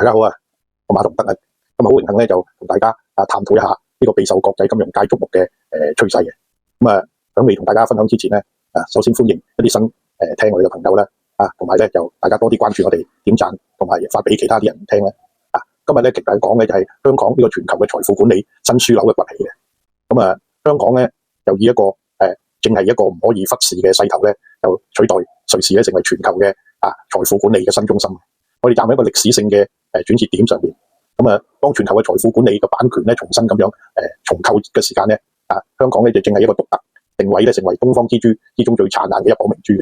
大家好啊，我馬同德啊，咁好榮幸咧就同大家探討一下呢個備受國際金融界矚目嘅趨勢嘅。喺未同大家分享之前咧，首先歡迎一啲新聽我哋嘅朋友啦，同埋咧就大家多啲關注我哋，點讚同埋發俾其他啲人聽咧。今日咧極大講嘅就係香港呢個全球嘅財富管理新樞紐嘅崛起嘅。香港咧就以一個正係一個唔可以忽視嘅勢頭咧，就取代瑞士咧成為全球嘅財富管理嘅新中心。我哋站喺一個歷史性嘅轉折點上面。當全球嘅財富管理嘅版權咧重新咁樣重構嘅時間咧，香港咧就正係一個獨特定位咧，成為東方之珠之中最燦爛嘅一顆明珠嘅。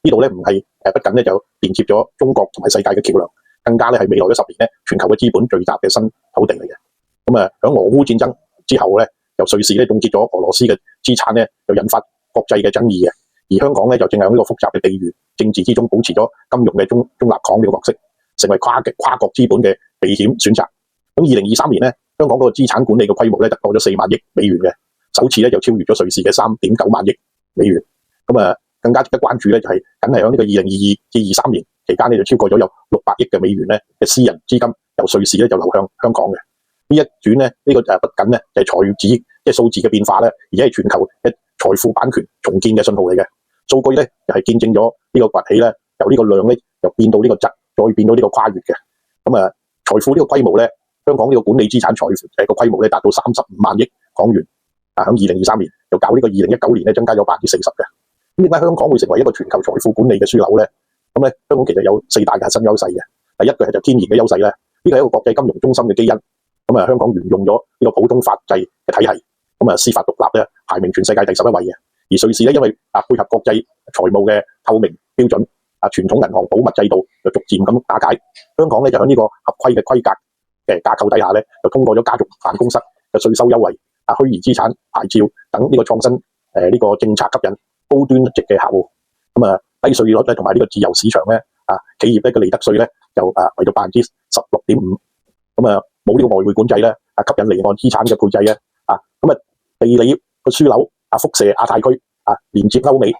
呢度咧唔係不僅咧就連接咗中國同埋世界嘅橋梁，更加咧係未來嘅10年咧全球嘅資本聚集嘅新土地嚟嘅。喺俄烏戰爭之後咧，由瑞士咧凍結咗俄羅斯嘅資產咧，就引發國際嘅爭議嘅。而香港咧就正係喺呢個複雜嘅地緣政治之中，保持咗金融嘅中立港呢個角色，成為跨國資本嘅避險選擇。咁2023年咧，香港嗰個資產管理嘅規模咧突破咗4萬億美元嘅，首次咧就超越咗瑞士嘅3.9萬億美元。更加值得關注咧就係緊係喺呢個2022至23年期間咧就超過咗有600億嘅美元咧嘅私人資金由瑞士咧就流向香港嘅。呢一轉咧呢個不僅咧就係財指即係數字嘅變化咧，而且係全球嘅財富版權重建嘅信號嚟嘅。數據咧就係見證咗呢個崛起咧，由呢個量咧又變到呢個質，再變到呢個跨越嘅。財富呢個規模咧，香港呢個管理資產財富個規模咧達到35萬億港元。喺2023年就較呢個2019年咧增加咗40%嘅。咁點解香港會成為一個全球財富管理嘅樞紐咧？香港其實有4大嘅核心優勢嘅。第一個係就天然嘅優勢咧，呢個係一個國際金融中心嘅基因。香港沿用咗呢個普通法制嘅體系，司法獨立咧排名全世界第11位嘅。而瑞士咧因為配合國際財務嘅透明標準，傳統銀行保密制度就逐漸咁打解。香港咧就喺呢個合規嘅規格嘅架構底下咧，就通過咗家族辦公室嘅稅收優惠、虛擬資產牌照等呢個創新呢個政策，吸引高端值嘅客戶。低稅率咧同埋呢個自由市場咧，企業咧嘅利得稅咧就為到16.5%。冇呢個外匯管制咧，吸引離岸資產嘅配置咧，地理個樞紐輻射亞太區，連接歐美，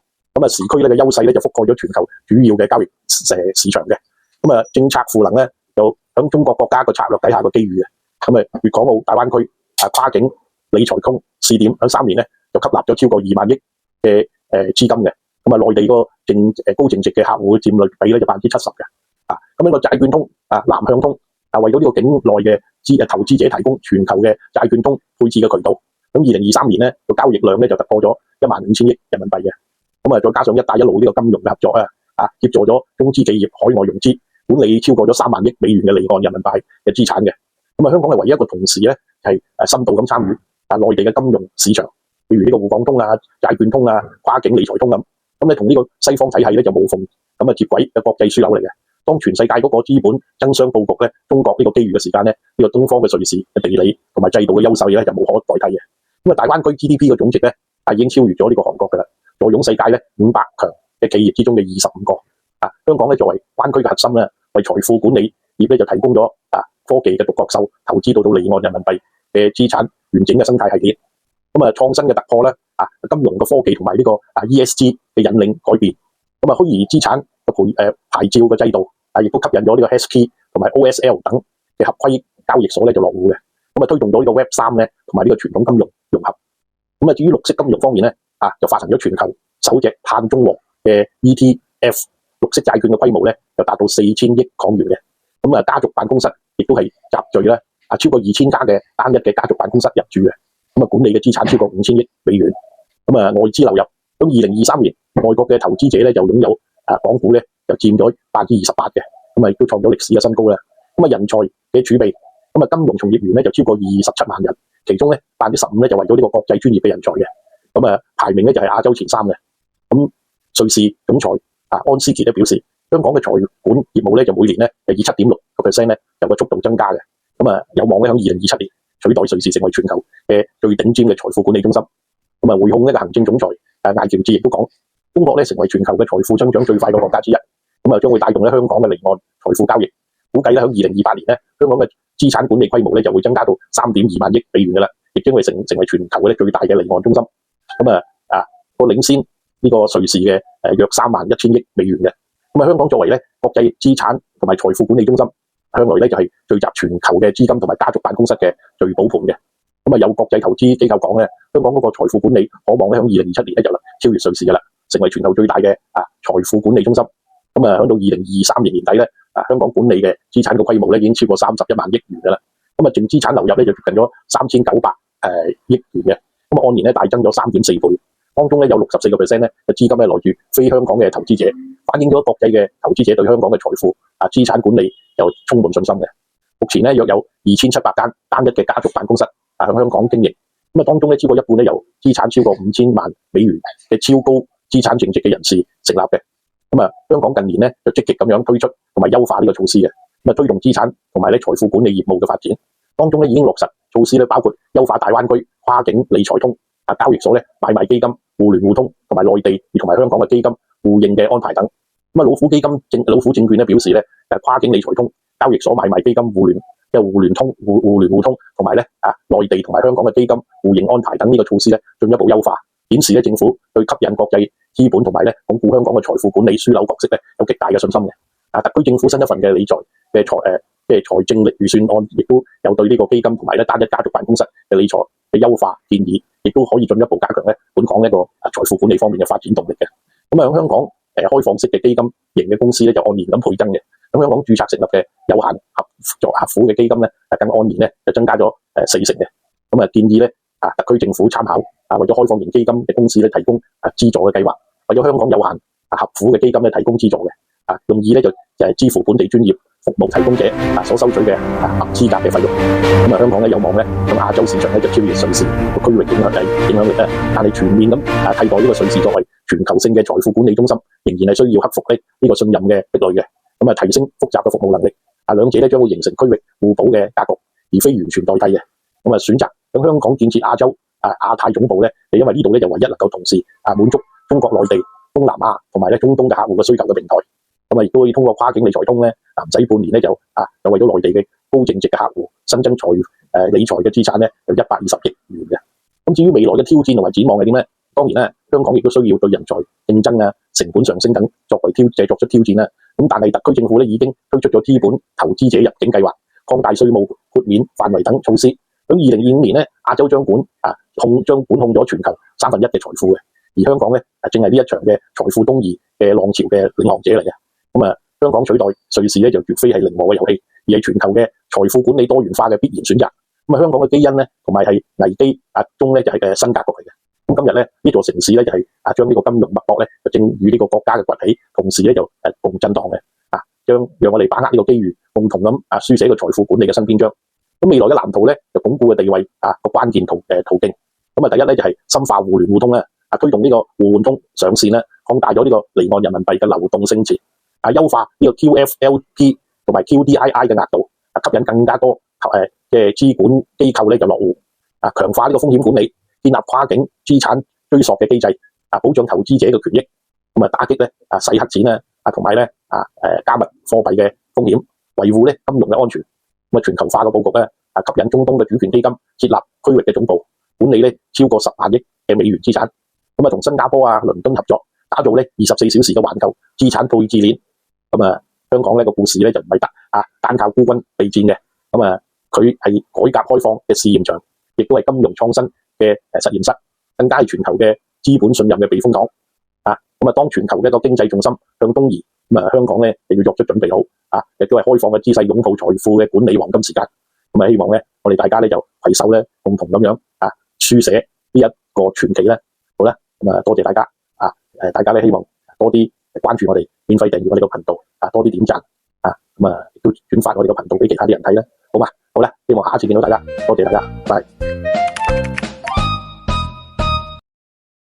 時區咧嘅優勢咧就覆蓋咗全球主要嘅交易市場嘅。政策賦能咧就響中國國家個策略底下個機遇嘅。粵港澳大灣區跨境理財通試點響3年咧就吸納咗超過2萬億嘅資金嘅。內地個高淨值嘅客戶佔率比咧就70%嘅。呢個債券通南向通為咗呢個境內嘅投資者提供全球嘅債券通配置嘅渠道。咁2023年咧個交易量咧就突破咗15000億人民幣嘅。再加上一帶一路呢個金融嘅合作協助咗中資企業海外融資，管理超過咗3萬億美元嘅離岸人民幣嘅資產嘅。香港係唯一一個同時咧係深度咁參與內地嘅金融市場，譬如呢個滬港通債券通跨境理財通咁。同呢個西方體系咧就無縫接軌嘅國際樞紐嚟嘅。當全世界嗰個資本爭相佈局咧，中國呢個機遇嘅時間咧，呢個東方嘅瑞士嘅地理同埋制度嘅優勢咧就無可代替嘅。大灣區 GDP 嘅總值咧已經超越咗呢個韓國㗎啦，坐擁世界咧500強嘅企業之中嘅25個。香港咧作為灣區嘅核心咧，為財富管理業咧就提供咗科技嘅獨角獸投資到離岸人民幣嘅資產完整嘅生態系列。創新嘅突破咧金融嘅科技同埋呢個ESG 嘅引領改變。虛擬資產嘅牌照嘅制度亦都吸引咗呢個 HashKey 同埋 OSL 等嘅合規交易所咧就落戶嘅。推動到呢個 Web3 咧同埋呢個傳統金融融合。至於綠色金融方面咧就發行咗全球首隻碳中和嘅 ETF 綠色債券嘅規模咧就達到4000億港元嘅。家族辦公室亦都係集聚咧超過2000家嘅單一嘅家族辦公室入駐嘅。管理嘅資產超過5000億美元。外資流入，咁2023年外國嘅投資者咧就擁有港股咧就佔咗28%嘅，亦都創咗歷史嘅新高啦。人才嘅儲備，金融從業員咧就超過27萬人，其中咧15%咧就為咗呢個國際專業嘅人才嘅。排名咧就係亞洲前3嘅。瑞士總裁安思傑咧表示，香港嘅財管業務咧就每年咧就以7.6% 咧有個速度增加嘅。有望咧喺2027年取代瑞士成為全球嘅最頂尖嘅財富管理中心。匯控呢個行政總裁艾喬治亦都講，中國咧成為全球嘅財富增長最快嘅國家之一，將會帶動咧香港嘅離岸財富交易。估計咧喺2028年咧，香港嘅資產管理規模咧就會增加到3.2萬億美元嘅啦，亦將會成為全球嘅最大嘅離岸中心。個領先呢個瑞士嘅約31000億美元嘅。香港作為咧國際資產同埋財富管理中心，向來咧就係聚集全球嘅資金同埋家族辦公室嘅聚寶盤嘅。咁啊有國際投資機構講咧，香港嗰個財富管理可望咧喺2027年咧就超越瑞士噶啦，成為全球最大嘅財富管理中心。咁啊，喺到2023年年底咧，香港管理嘅資產嘅規模咧已經超過31萬億元噶啦。咁啊，淨資產流入咧就接近咗3900億元嘅。咁啊，按年咧大增咗3.4倍。當中咧有64% 咧嘅資金咧來自非香港嘅投資者，反映咗國際嘅投資者對香港嘅財富資產管理又充滿信心嘅。目前咧約有2700間單一嘅家族辦公室喺香港經營。咁啊，當中咧超過一半咧由資產超過5000萬美元嘅超高資產淨值嘅人士成立嘅。咁啊，香港近年咧就積極咁樣推出同埋優化呢個措施嘅，咁啊推動資產同埋咧財富管理業務嘅發展。當中咧已經落實措施咧，包括優化大灣區跨境理財通交易所咧買賣基金互聯互通，同埋內地同埋香港嘅基金互認嘅安排等。咁啊，老虎證券咧表示咧，跨境理財通交易所買賣基金互聯互通，同埋咧內地同埋香港嘅基金互認安排等呢個措施咧進一步優化，顯示咧政府對吸引國際資本同埋咧鞏固香港嘅財富管理樞紐角色咧有極大嘅信心嘅。特區政府新一份嘅理財嘅財政預算案，亦都有對呢個基金同埋咧單一家族辦公室嘅理財嘅優化建議，亦都可以進一步加強咧本港呢個財富管理方面嘅發展動力嘅。咁啊，香港開放式嘅基金型嘅公司咧就按年咁倍增嘅。咁香港註冊成立嘅有限合夥嘅基金咧，更按年咧就增加咗4成嘅。咁啊，建議咧特區政府參考為咗開放型基金嘅公司咧提供資助嘅計劃，為咗香港有限合夥嘅基金咧提供資助嘅。用意咧就係支付本地專業服務提供者所收取嘅合資格嘅費用。咁啊，香港咧有望咧喺亞洲市場咧就超越瑞士個區域影響力咧，但係全面咁替代呢個瑞士作為全球性嘅財富管理中心，仍然係需要克服呢個信任嘅壁壘嘅。咁啊，提升複雜嘅服務能力，兩者咧將會形成區域互補嘅格局，而非完全代替嘅。咁啊，選擇喺香港建設亞洲亞太總部咧，係因為呢度咧就唯一能夠同時滿足中國內地、東南亞同埋咧中東嘅客戶嘅需求嘅平台。咁啊，亦都可以通過跨境理財通咧，唔使半年咧就為咗內地嘅高淨值嘅客戶新增理財嘅資產咧，有120億元嘅。咁至於未來嘅挑戰同埋展望係點咧？當然咧，香港亦都需要對人才競爭成本上升等作出挑戰啦。咁但係特區政府咧已經推出咗資本投資者入境計劃、擴大稅務豁免範圍等措施。咁2025年咧，亞洲將管控咗全球1/3嘅財富嘅，而香港咧正係呢一場嘅財富東移嘅浪潮嘅領航者嚟嘅。咁啊，香港取代瑞士咧就絕非係零和嘅遊戲，而係全球嘅財富管理多元化嘅必然選擇。咁啊，香港嘅基因咧同埋係危機中咧就係嘅新格局嚟嘅。咁今日咧呢座城市咧就係將呢個金融脈搏咧就正與呢個國家嘅崛起，同時咧就共震盪嘅讓我哋把握呢個機遇，共同咁書寫個財富管理嘅新篇章。咁未來嘅藍圖咧就鞏固嘅地位個關鍵途徑。咁啊，第一咧就係深化互聯互通啦，推動呢個互換通上線啦，擴大咗呢個離岸人民幣嘅流動性池，優化呢個 QFLP 同埋 QDII 嘅額度，吸引更加多嘅資管機構咧就落戶，強化呢個風險管理，建立跨境資產追溯嘅機制，保障投資者嘅權益，咁啊打擊咧洗黑錢啦，同埋咧加密貨幣嘅風險，維護咧金融嘅安全。咁啊全球化嘅佈局咧吸引中東嘅主權基金設立區域嘅總部，管理咧超過10萬億嘅美元資產。咁啊同新加坡倫敦合作，打造咧24小時嘅環球資產配置鏈。咁啊，香港呢個故事咧就唔係單靠孤軍備戰嘅。咁啊，佢係改革開放嘅試驗場，亦都係金融創新嘅實驗室，更加係全球嘅資本信任嘅避風港。咁啊，當全球嘅一個經濟重心向東移，咁啊，香港咧就要作出準備好，亦都係開放嘅姿勢，擁抱財富嘅管理黃金時間。咁啊，希望咧我哋大家咧就攜手咧，共同咁樣書寫呢一個傳奇咧。好啦，咁啊，多謝大家大家咧希望多啲關注我哋，免費訂閱我哋個頻道，多啲點讚，咁亦都轉發我哋個頻道俾其他啲人睇啦，好嘛？好啦，希望下一次見到大家，多謝大家，拜拜。